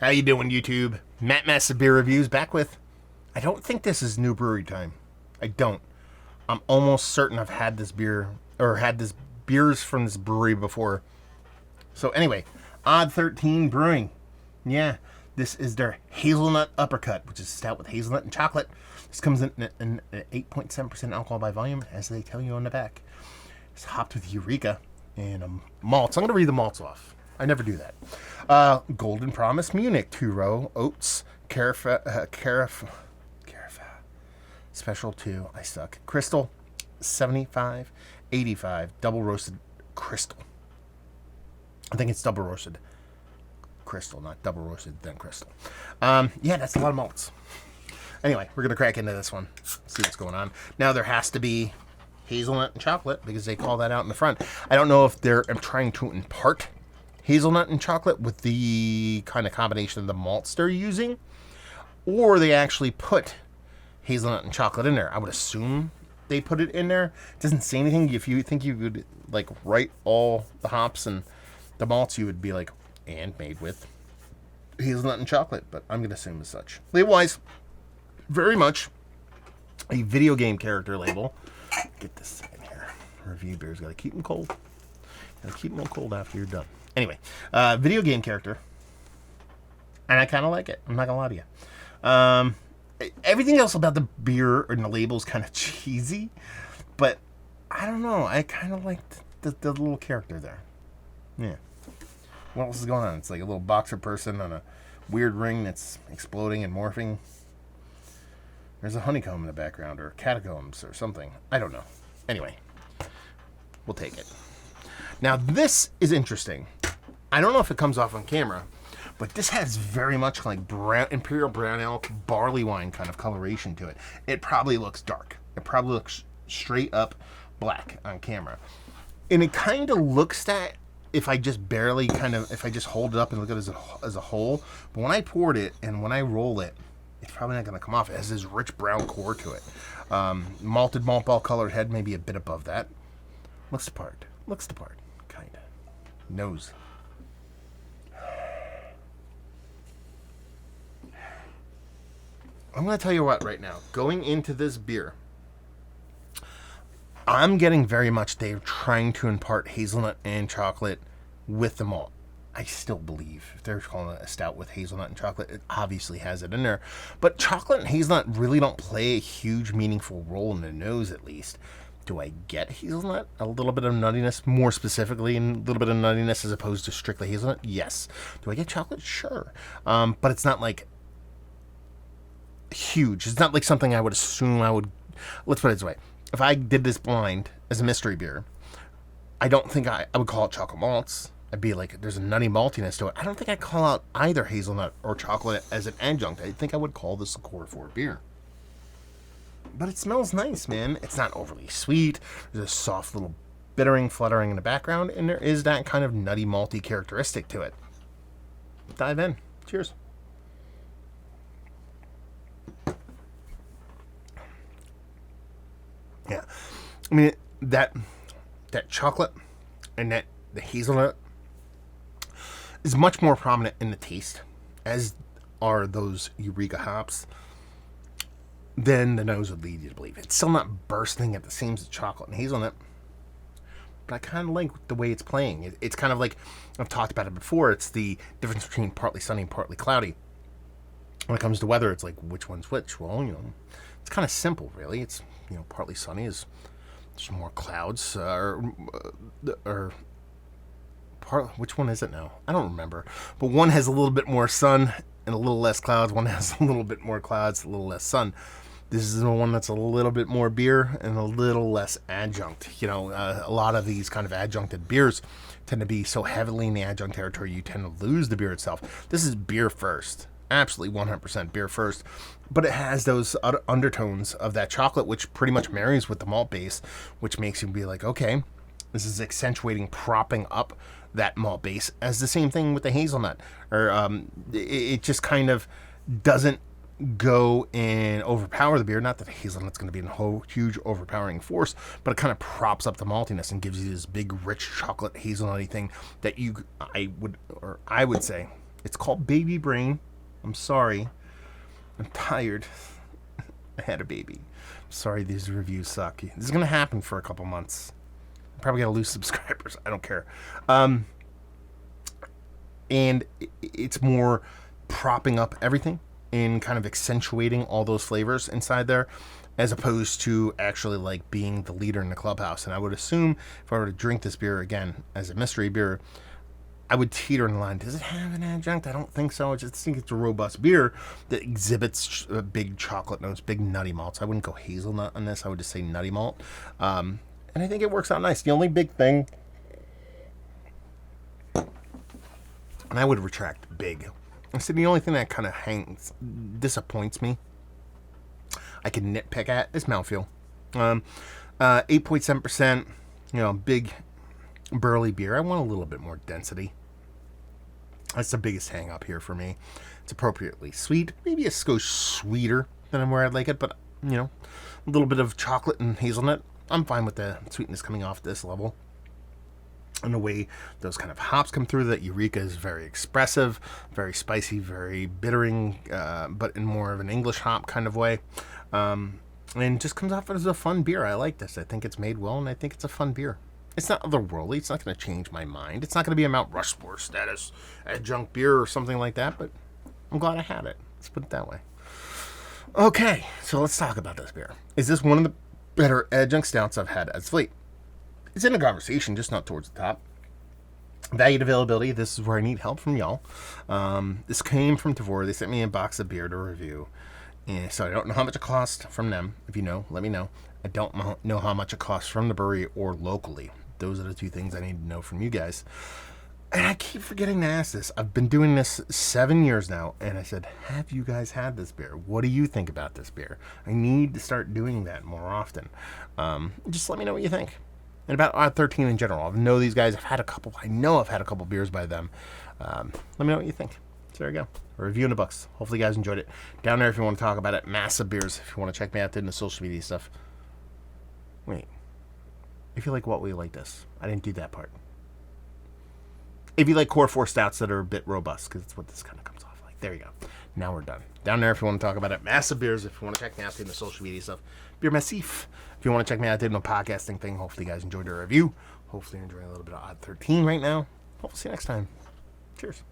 How you doing, YouTube? Matt Massive Beer Reviews back with... I don't think this is new brewery time. I don't. I'm almost certain I've had this beer, or had this beers from this brewery before. So anyway, Odd 13 Brewing. Yeah, this is their Hazelnut Uppercut, which is stout with hazelnut and chocolate. This comes in at 8.7% alcohol by volume, as they tell you on the back. It's hopped with Eureka and malts. I'm going to read the malts off. I never do that. Golden Promise Munich, 2-row, oats, Carafa, Special 2, I suck. Crystal, 75, 85, double roasted crystal. I think it's double roasted crystal, not double roasted then crystal. Yeah, that's a lot of malts. Anyway, we're going to crack into this one, see what's going on. Now, there has to be hazelnut and chocolate because they call that out in the front. I don't know if they're trying to impart hazelnut and chocolate with the kind of combination of the malts they're using, or they actually put hazelnut and chocolate in there. I would assume they put it in there. It doesn't say anything. If you think you would like write all the hops and the malts, you would be like, and made with hazelnut and chocolate, but I'm going to assume as such. Label-wise, very much a video game character label. Get this in here. Review beers. Got to keep them cold. Got to keep them cold after you're done. Anyway, video game character. And I kind of like it. I'm not going to lie to you. Everything else about the beer and the label is kind of cheesy, but I don't know. I kind of liked the little character there. Yeah. What else is going on? It's like a little boxer person on a weird ring that's exploding and morphing. There's a honeycomb in the background, or catacombs, or something. I don't know. Anyway, we'll take it. Now, this is interesting. I don't know if it comes off on camera, but this has very much like brown, imperial brown ale, barley wine kind of coloration to it. It probably looks dark. It probably looks straight up black on camera. And it kind of looks that if I just barely if I just hold it up and look at it as a whole. But when I poured it and when I roll it, it's probably not going to come off. It has this rich brown core to it. Malted malt ball colored head, maybe a bit above that. Looks the part. Looks the part. Kind of. Nose. I'm going to tell you what right now. Going into this beer, I'm getting very much they're trying to impart hazelnut and chocolate with the malt. I still believe if they're calling it a stout with hazelnut and chocolate, it obviously has it in there. But chocolate and hazelnut really don't play a huge, meaningful role in the nose, at least. Do I get hazelnut? A little bit of nuttiness, more specifically, and a little bit of nuttiness as opposed to strictly hazelnut? Yes. Do I get chocolate? Sure. But it's not like huge. It's not like something I would assume I would... Let's put it this way. If I did this blind as a mystery beer, I don't think I would call it chocolate malts. I'd be like, there's a nutty maltiness to it. I don't think I'd call out either hazelnut or chocolate as an adjunct. I think I would call this a core 4 beer. But it smells nice, man. It's not overly sweet. There's a soft little bittering, fluttering in the background, and there is that kind of nutty, malty characteristic to it. Dive in. Cheers. Yeah. I mean, that chocolate and the hazelnut is much more prominent in the taste, as are those Eureka hops, than the nose would lead you to believe. It's still not bursting at the seams of chocolate and hazelnut, but I kind of like the way it's playing. It's kind of like, I've talked about it before, it's the difference between partly sunny and partly cloudy. When it comes to weather, it's like, which one's which? Well, it's kind of simple, really. It's, partly sunny is there's more clouds, which one is it now? I don't remember. But one has a little bit more sun and a little less clouds. One has a little bit more clouds, a little less sun. This is the one that's a little bit more beer and a little less adjunct. A lot of these kind of adjuncted beers tend to be so heavily in the adjunct territory, you tend to lose the beer itself. This is beer first. Absolutely 100% beer first. But it has those undertones of that chocolate, which pretty much marries with the malt base, which makes you be like, okay, this is accentuating, propping up that malt base, as the same thing with the hazelnut. Or it just kind of doesn't go and overpower the beer. Not that the hazelnut's going to be a huge overpowering force, but it kind of props up the maltiness and gives you this big, rich chocolate hazelnutty thing that I would say, It's called Baby Brain. I'm sorry. I'm tired. I had a baby. I'm sorry these reviews suck. This is going to happen for a couple months. I'm probably going to lose subscribers. I don't care. And it's more propping up everything and kind of accentuating all those flavors inside there, as opposed to actually like being the leader in the clubhouse. And I would assume if I were to drink this beer again as a mystery beer, I would teeter in the line. Does it have an adjunct? I don't think so. I just think it's a robust beer that exhibits big chocolate notes, big nutty malts. I wouldn't go hazelnut on this. I would just say nutty malt. And I think it works out nice. The only big thing, and I would retract big. I said the only thing that kind of disappoints me, I can nitpick at, is mouthfeel. 8.7%, big burly beer. I want a little bit more density. That's the biggest hang up here for me. It's appropriately sweet, maybe a skosh sweeter than where I'd like it, but a little bit of chocolate and hazelnut. I'm fine with the sweetness coming off this level. And the way those kind of hops come through, that Eureka is very expressive, very spicy, very bittering, but in more of an English hop kind of way. And just comes off as a fun beer. I like this. I think it's made well, and I think it's a fun beer. It's not otherworldly. It's not going to change my mind. It's not going to be a Mount Rushmore status adjunct beer or something like that, but I'm glad I had it. Let's put it that way. Okay, so let's talk about this beer. Is this one of the better adjunct stouts I've had as of late? It's in the conversation, just not towards the top. Valued availability. This is where I need help from y'all. This came from Tavor. They sent me a box of beer to review. And so I don't know how much it cost from them. If you know, let me know. I don't know how much it costs from the brewery or locally. Those are the two things I need to know from you guys. And I keep forgetting to ask this. I've been doing this 7 years now, and I said, have you guys had this beer? What do you think about this beer? I need to start doing that more often. Just let me know what you think. And about Odd 13 in general. I know these guys. I know I've had a couple beers by them. Let me know what you think. So there you go. A review in the books. Hopefully you guys enjoyed it. Down there if you want to talk about it. Massive Beers. If you want to check me out in the social media stuff. Wait. If you like what we like this. I didn't do that part. If you like Core 4 stouts that are a bit robust, because it's what this kind of comes off like. There you go. Now we're done. Down there if you want to talk about it. Massive Beers. If you want to check me out in the social media stuff. Beer Massif. If you want to check me out in the podcasting thing. Hopefully you guys enjoyed the review. Hopefully you're enjoying a little bit of Odd 13 right now. Hope to see you next time. Cheers.